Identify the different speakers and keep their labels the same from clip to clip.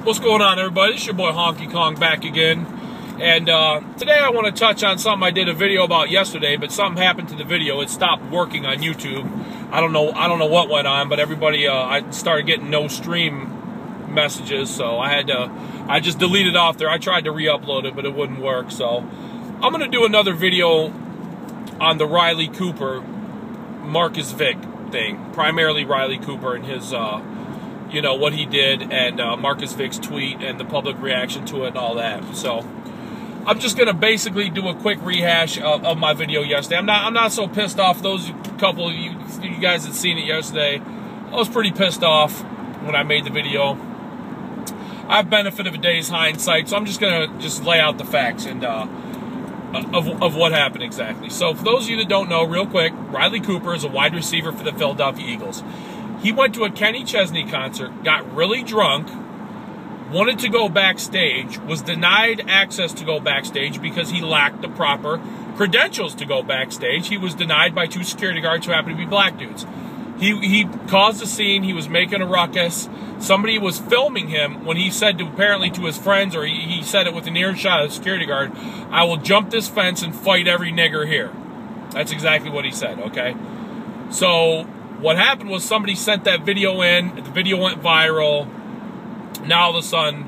Speaker 1: What's going on, everybody? It's your boy Honky Kong back again. And today I want to touch on something I did a video about yesterday, but something happened to the video. It stopped working on YouTube. I don't know what went on, but everybody, I started getting no stream messages, so I just deleted it off there. I tried to re-upload it, but it wouldn't work. So I'm going to do another video on the Riley Cooper, Marcus Vick thing. Primarily Riley Cooper and his, you know, what he did, and Marcus Vick's tweet and the public reaction to it and all that. So I'm just gonna basically do a quick rehash of my video yesterday. I'm not so pissed off. Those couple of you guys that seen it yesterday, I was pretty pissed off when I made the video. I have benefit of a day's hindsight, so I'm just gonna lay out the facts and of what happened exactly. So for those of you that don't know, real quick, Riley Cooper is a wide receiver for the Philadelphia Eagles. He went to a Kenny Chesney concert, got really drunk, wanted to go backstage, was denied access to go backstage because he lacked the proper credentials to go backstage. He was denied by two security guards who happened to be black dudes. He caused a scene. He was making a ruckus. Somebody was filming him when he said apparently to his friends, or he said it with an earshot of the security guard, "I will jump this fence and fight every nigger here." That's exactly what he said, okay? So what happened was somebody sent that video in. The video went viral. Now all of a sudden,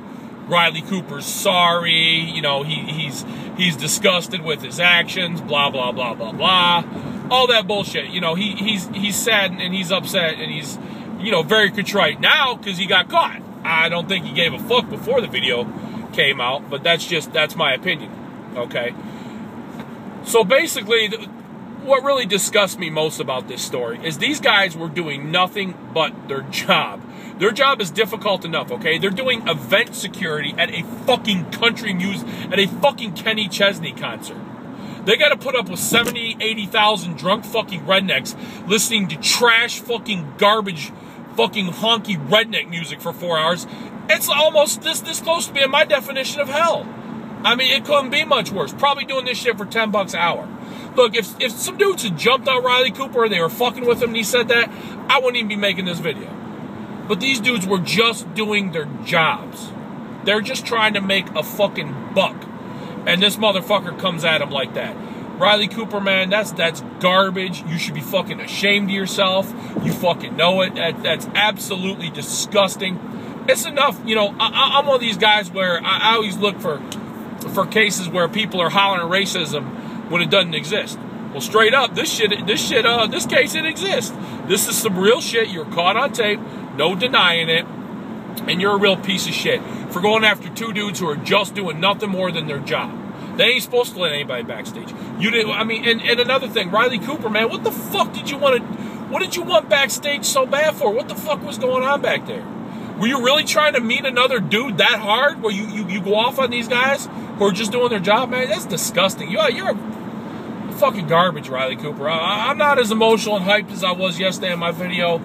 Speaker 1: Riley Cooper's sorry. You know, he's disgusted with his actions. Blah blah blah blah blah. All that bullshit. You know, he's sad and he's upset and he's, you know, very contrite now because he got caught. I don't think he gave a fuck before the video came out, but that's my opinion. Okay. So basically, what really disgusts me most about this story is these guys were doing nothing but their job. Their job is difficult enough, okay? They're doing event security at a fucking at a fucking Kenny Chesney concert. They got to put up with 70, 80,000 drunk fucking rednecks listening to trash fucking garbage fucking honky redneck music for 4 hours. It's almost this close to being my definition of hell. I mean, it couldn't be much worse. Probably doing this shit for $10 an hour. Look, if some dudes had jumped on Riley Cooper and they were fucking with him and he said that, I wouldn't even be making this video. But these dudes were just doing their jobs. They're just trying to make a fucking buck. And this motherfucker comes at him like that. Riley Cooper, man, that's garbage. You should be fucking ashamed of yourself. You fucking know it. That's absolutely disgusting. It's enough, you know, I'm one of these guys where I always look for cases where people are hollering racism when it doesn't exist. Well, straight up, this case, it exists. This is some real shit. You're caught on tape, no denying it, and you're a real piece of shit for going after two dudes who are just doing nothing more than their job. They ain't supposed to let anybody backstage. You didn't. I mean, and another thing, Riley Cooper, man, what the fuck did you want to? What did you want backstage so bad for? What the fuck was going on back there? Were you really trying to meet another dude that hard? Where you go off on these guys who are just doing their job, man? That's disgusting. You're a fucking garbage, Riley Cooper. I'm not as emotional and hyped as I was yesterday in my video,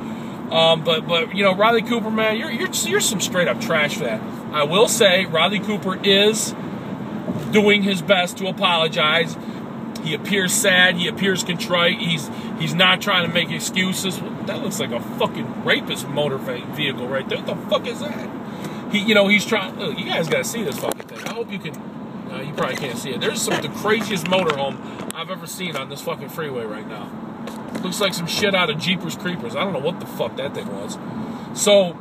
Speaker 1: but you know, Riley Cooper, man, you're some straight up trash for that. I will say Riley Cooper is doing his best to apologize. He appears sad. He appears contrite. He's not trying to make excuses. That looks like a fucking rapist motor vehicle right there. What the fuck is that? He's trying. Look, you guys got to see this fucking thing. I hope you can. You probably can't see it. There's the craziest motorhome I've ever seen on this fucking freeway right now. Looks like some shit out of Jeepers Creepers. I don't know what the fuck that thing was. So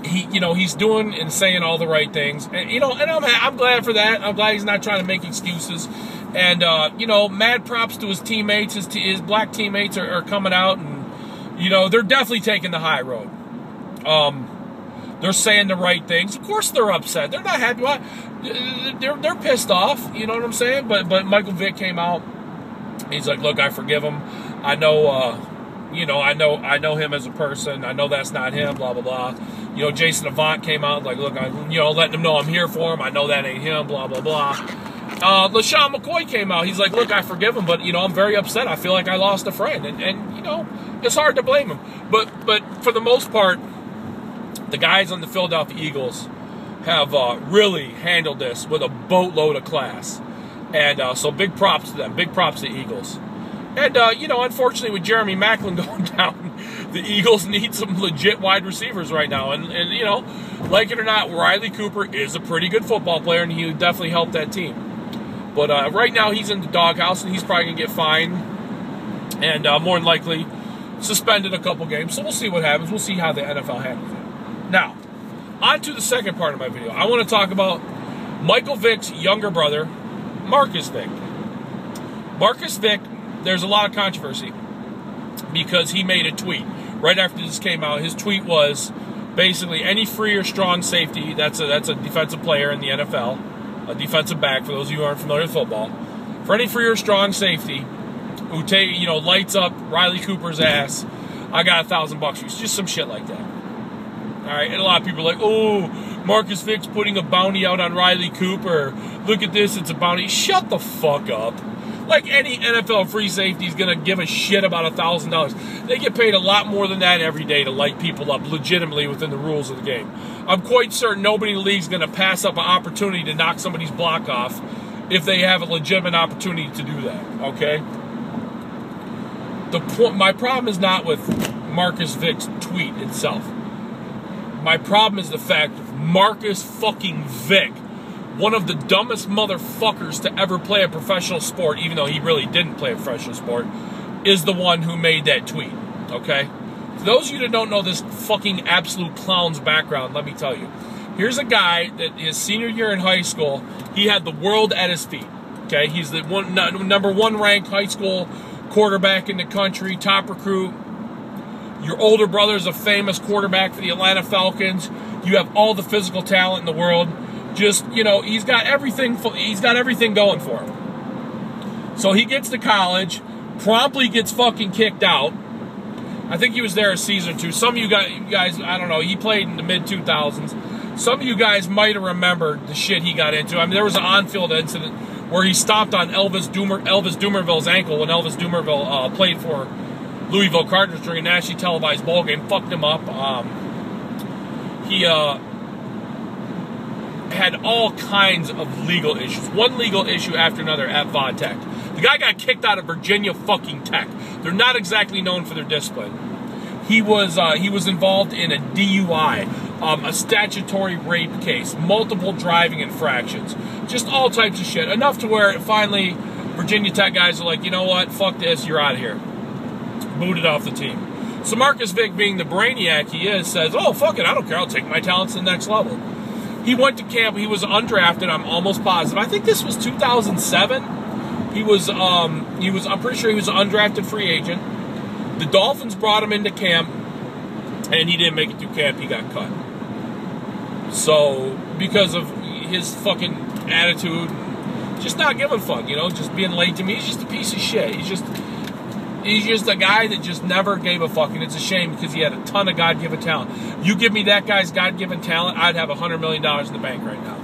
Speaker 1: he's doing and saying all the right things, and and I'm glad for that. I'm glad he's not trying to make excuses. And mad props to his teammates. His black teammates are coming out, and they're definitely taking the high road. They're saying the right things. Of course they're upset. They're not happy. They're pissed off. You know what I'm saying? But Michael Vick came out. He's like, look, I forgive him. I know, I know him as a person. I know that's not him. Blah blah blah. Jason Avant came out like, look, letting him know I'm here for him. I know that ain't him. Blah blah blah. LaShawn McCoy came out. He's like, look, I forgive him, but I'm very upset. I feel like I lost a friend, and it's hard to blame him. But for the most part, the guys on the Philadelphia Eagles have really handled this with a boatload of class. And so big props to them. Big props to the Eagles. And, unfortunately with Jeremy Maclin going down, the Eagles need some legit wide receivers right now. And you know, like it or not, Riley Cooper is a pretty good football player, and he would definitely help that team. But right now, he's in the doghouse, and he's probably going to get fined and more than likely suspended a couple games. So we'll see what happens. We'll see how the NFL handles it. Now, on to the second part of my video. I want to talk about Michael Vick's younger brother, Marcus Vick. Marcus Vick, there's a lot of controversy because he made a tweet right after this came out. His tweet was basically any free or strong safety, that's a defensive player in the NFL, a defensive back for those of you who aren't familiar with football. For any free or strong safety who lights up Riley Cooper's ass, I got $1,000 for you. Just some shit like that. All right, and a lot of people are like, oh, Marcus Vick's putting a bounty out on Riley Cooper. Look at this, it's a bounty. Shut the fuck up. Like any NFL free safety is going to give a shit about $1,000. They get paid a lot more than that every day to light people up legitimately within the rules of the game. I'm quite certain nobody in the league is going to pass up an opportunity to knock somebody's block off if they have a legitimate opportunity to do that, okay? My problem is not with Marcus Vick's tweet itself. My problem is the fact Marcus fucking Vick, one of the dumbest motherfuckers to ever play a professional sport, even though he really didn't play a professional sport, is the one who made that tweet, okay? For those of you that don't know this fucking absolute clown's background, let me tell you. Here's a guy that his senior year in high school, he had the world at his feet, okay? He's the number one ranked high school quarterback in the country, top recruit. Your older brother's a famous quarterback for the Atlanta Falcons. You have all the physical talent in the world. Just, he's got everything going for him. So he gets to college, promptly gets fucking kicked out. I think he was there a season or two. Some of you guys, I don't know, he played in the mid-2000s. Some of you guys might have remembered the shit he got into. I mean, there was an on-field incident where he stomped on Elvis Dumerville's ankle when Elvis Dumerville played for Louisville Cardinals during a nationally televised bowl game, fucked him up. He had all kinds of legal issues. One legal issue after another at Va Tech. The guy got kicked out of Virginia fucking Tech. They're not exactly known for their discipline. He was involved in a DUI, a statutory rape case, multiple driving infractions, just all types of shit. Enough to where finally Virginia Tech guys are like, you know what, fuck this, you're out of here. Booted off the team. So Marcus Vick, being the brainiac he is, says, oh, fuck it, I don't care, I'll take my talents to the next level. He went to camp, he was undrafted, I'm almost positive. I think this was 2007. I'm pretty sure he was an undrafted free agent. The Dolphins brought him into camp, and he didn't make it through camp, he got cut. So, because of his fucking attitude, just not giving a fuck, just being late to me, he's just a piece of shit. He's just a guy that just never gave a fuck, and it's a shame because he had a ton of God-given talent. You give me that guy's God-given talent, I'd have $100 million in the bank right now.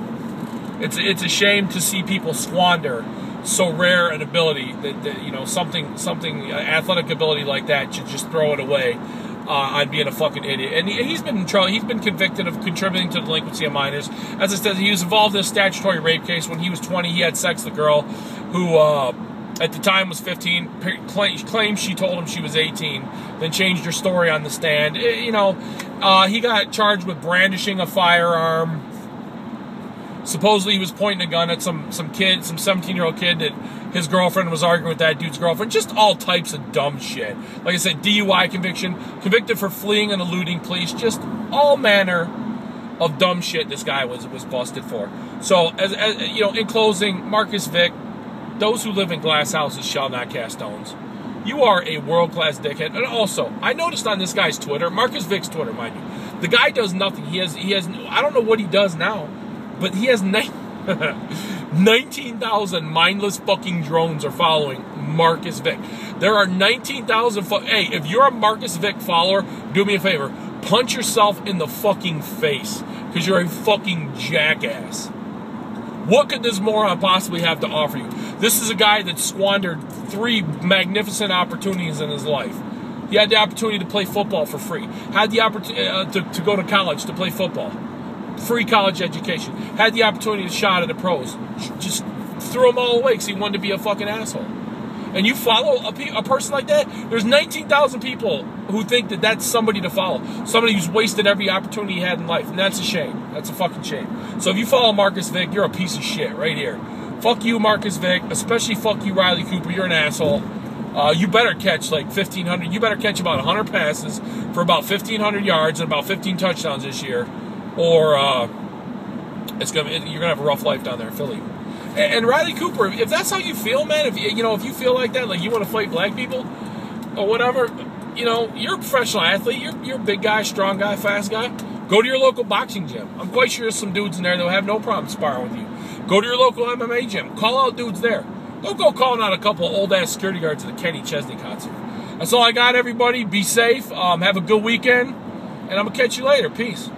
Speaker 1: It's a shame to see people squander so rare an ability that something athletic ability like that, to just throw it away on being a fucking idiot. And he's been in trouble. He's been convicted of contributing to the delinquency of minors. As I said, he was involved in a statutory rape case. When he was 20, he had sex with a girl who at the time was 15, claims she told him she was 18, then changed her story on the stand. He got charged with brandishing a firearm. Supposedly he was pointing a gun at some 17-year-old kid that his girlfriend was arguing with that dude's girlfriend. Just all types of dumb shit. Like I said, DUI conviction, convicted for fleeing and eluding police. Just all manner of dumb shit this guy was busted for. So, as in closing, Marcus Vick, those who live in glass houses shall not cast stones. You are a world-class dickhead. And also, I noticed on this guy's Twitter, Marcus Vick's Twitter, mind you, the guy does nothing. He has I don't know what he does now, but he has 19,000 mindless fucking drones are following Marcus Vick. There are 19,000. Hey, if you're a Marcus Vick follower, do me a favor. Punch yourself in the fucking face because you're a fucking jackass. What could this moron possibly have to offer you? This is a guy that squandered 3 magnificent opportunities in his life. He had the opportunity to play football for free. Had the opportunity to go to college to play football. Free college education. Had the opportunity to shot at the pros. Just threw them all away because he wanted to be a fucking asshole. and you follow a person like that, there's 19,000 people who think that that's somebody to follow. Somebody who's wasted every opportunity he had in life. And that's a shame. That's a fucking shame. So if you follow Marcus Vick, you're a piece of shit right here. Fuck you, Marcus Vick. Especially fuck you, Riley Cooper. You're an asshole. You better catch like 1,500. You better catch about 100 passes for about 1,500 yards and about 15 touchdowns this year. Or you're going to have a rough life down there in Philly. And Riley Cooper, if that's how you feel, man, if you feel like that, like you want to fight black people or whatever, you're a professional athlete. You're a big guy, strong guy, fast guy. Go to your local boxing gym. I'm quite sure there's some dudes in there that will have no problem sparring with you. Go to your local MMA gym. Call out dudes there. Don't go calling out a couple of old-ass security guards at the Kenny Chesney concert. That's all I got, everybody. Be safe. Have a good weekend. And I'm going to catch you later. Peace.